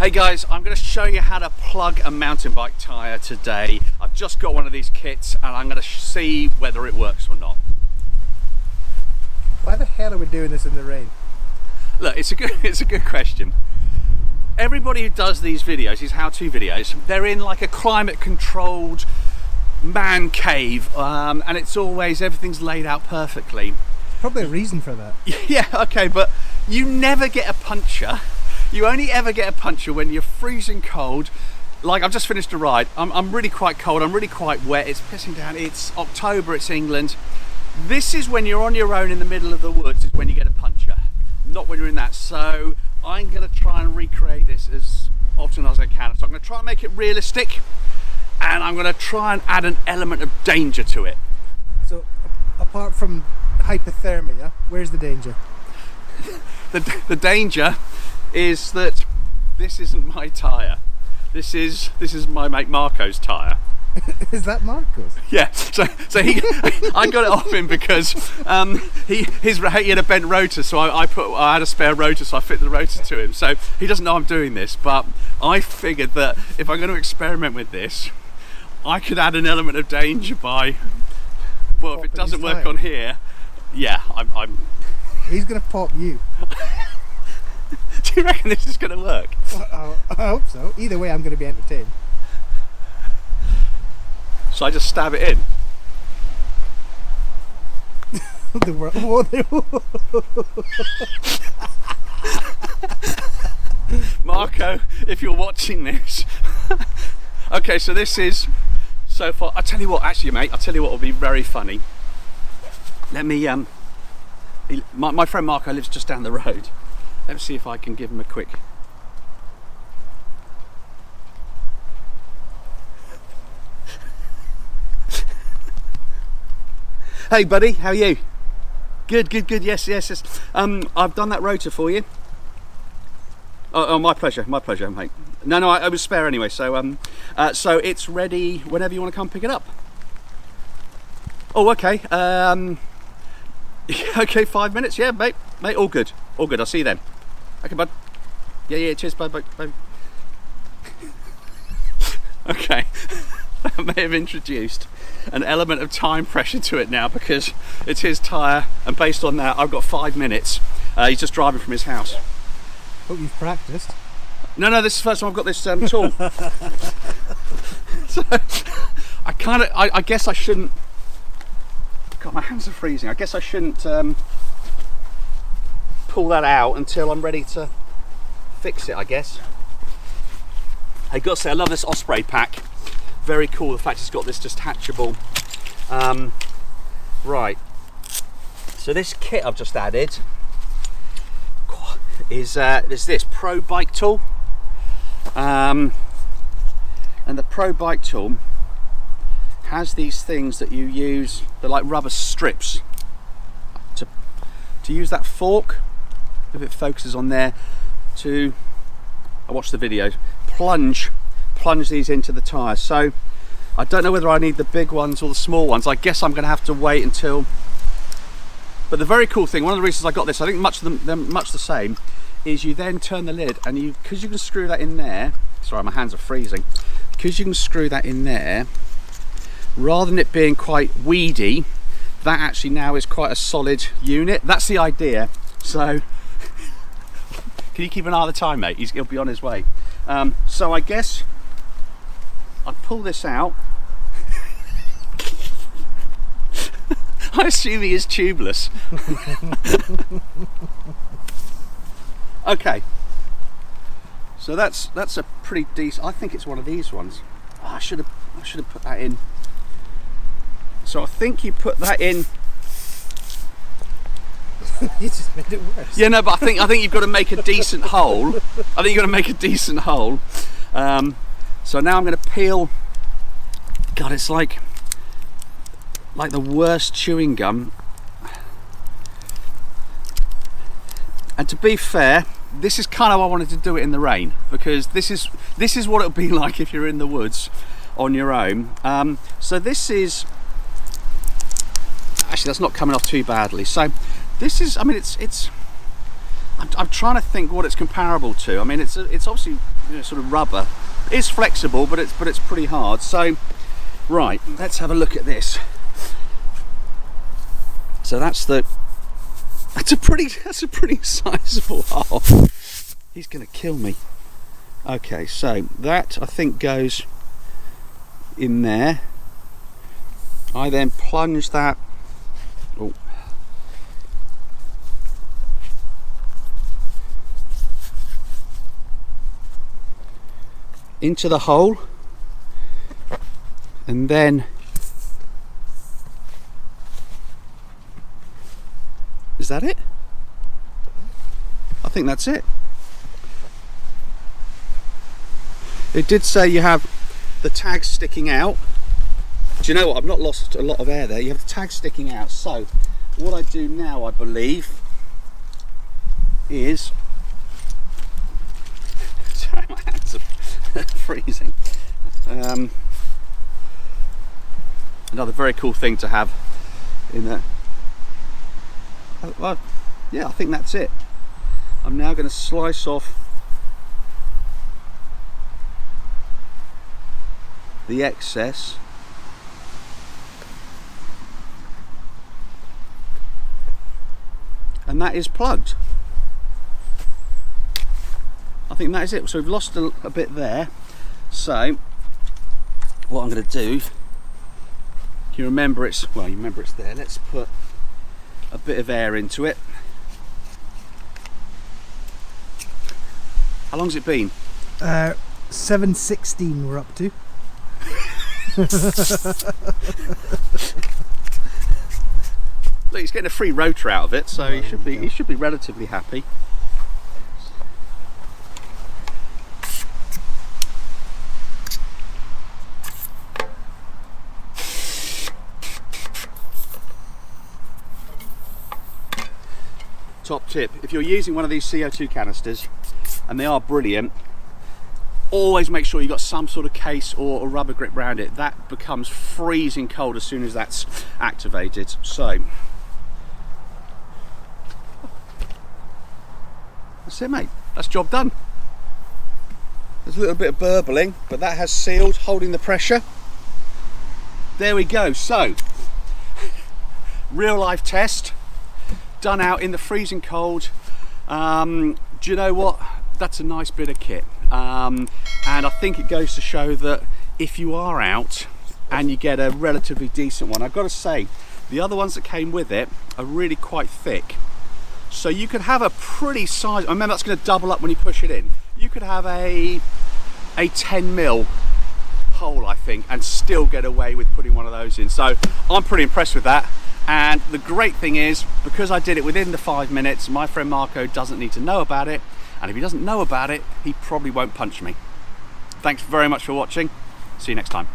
Hey guys, I'm going to show you how to plug a mountain bike tyre today. I've just got one of these kits and I'm going to see whether it works or not. Why the hell are we doing this in the rain? Look, it's a good question. Everybody who does these videos, these how-to videos, they're in like a climate-controlled man cave, and it's always, everything's laid out perfectly. Probably a reason for that. Yeah, okay, but you never get a puncture. You only ever get a puncture when you're freezing cold. Like, I've just finished a ride. I'm really quite cold, I'm really quite wet, it's pissing down, it's October, it's England. This is when you're on your own in the middle of the woods is when you get a puncture, not when you're in that. So I'm going to try and recreate this as often as I can. So I'm going to try and make it realistic, and I'm going to try and add an element of danger to it. So apart from hypothermia, where's the danger? The danger is that this isn't my tyre. This is my mate Marco's tyre. Is that Marco's? Yeah. So he, I got it off him because he had a bent rotor, so I had a spare rotor, so I fit the rotor to him. So he doesn't know I'm doing this, but I figured that if I'm going to experiment with this, I could add an element of danger by, well, if it doesn't work on here, yeah, I'm. He's going to pop you. Do you reckon this is going to work? Well, I hope so. Either way, I'm going to be entertained. So I just stab it in. Marco, if you're watching this. Okay, so this is so far. I tell you what, actually, mate. I tell you what will be very funny. Let me. My friend Marco lives just down the road. Let's see if I can give him a quick. Hey buddy, how are you? Good. Yes. I've done that rotor for you. Oh, my pleasure, mate. No, I was spare anyway. So, so it's ready whenever you want to come pick it up. Oh, okay. Okay, 5 minutes. Yeah, mate. All good. I'll see you then. Okay, bud. Yeah. Cheers, bud. Bye. Okay. I may have introduced an element of time pressure to it now because it's his tyre, and based on that I've got 5 minutes. He's just driving from his house. Hope you've practiced. No, this is the first time I've got this tool. So I guess I shouldn't. God, my hands are freezing. I guess I shouldn't pull that out until I'm ready to fix it, I guess. I got to say, I love this Osprey pack. Very cool, the fact it's got this detachable. Right, so this kit I've just added is this Pro Bike tool, and the Pro Bike tool has these things that you use, they're like rubber strips, to use that fork, if it focuses on there, to, I watched the video, plunge these into the tyres. So I don't know whether I need the big ones or the small ones. I guess I'm going to have to wait until. But the very cool thing, one of the reasons I got this, I think much the same, is you then turn the lid and because you can screw that in there. Sorry, my hands are freezing. Because you can screw that in there, rather than it being quite weedy, that actually now is quite a solid unit. That's the idea. So can you keep an eye on the time, mate? He'll be on his way. So I guess I pull this out. I assume he is tubeless. Okay, so that's a pretty decent. I think it's one of these ones. Oh, I should have put that in. So I think you put that in. You just made it worse. Yeah, no, but I think you've got to make a decent hole. I think you've got to make a decent hole. So now I'm going to peel. God, it's like the worst chewing gum. And to be fair, this is kind of why I wanted to do it in the rain, because this is what it'll be like if you're in the woods on your own. So this is actually, that's not coming off too badly. So this is, I mean, it's I'm trying to think what it's comparable to. I mean, it's obviously sort of rubber. It's flexible, but it's pretty hard. So, right, let's have a look at this. So that's a pretty sizable hole. He's gonna kill me. Okay, so that I think goes in there. I then plunge that into the hole, and then is that it? I think that's it. It did say you have the tags sticking out. Do you know what? I've not lost a lot of air there. You have the tags sticking out. So what I do now, I believe, is sorry, my hands are freezing. Another very cool thing to have in there. Well, yeah, I think that's it. I'm now going to slice off the excess. And that is plugged. I think that is it. So we've lost a bit there. So what I'm going to do, you remember it's there. Let's put a bit of air into it. How long's it been? 7:16 we're up to. Look, he's getting a free rotor out of it, so he should be relatively happy. Top tip, if you're using one of these CO2 canisters, and they are brilliant, always make sure you've got some sort of case or a rubber grip around it. That becomes freezing cold as soon as that's activated. So that's it, mate. That's job done. There's a little bit of burbling, but that has sealed, holding the pressure. There we go. So real life test done out in the freezing cold. Do you know what? That's a nice bit of kit. And I think it goes to show that if you are out and you get a relatively decent one, I've got to say the other ones that came with it are really quite thick, so you could have a pretty size, I remember that's going to double up when you push it in. You could have a 10mm hole, I think, and still get away with putting one of those in. So I'm pretty impressed with that. And the great thing is, because I did it within the 5 minutes, my friend Marco doesn't need to know about it. And if he doesn't know about it, he probably won't punch me. Thanks very much for watching. See you next time.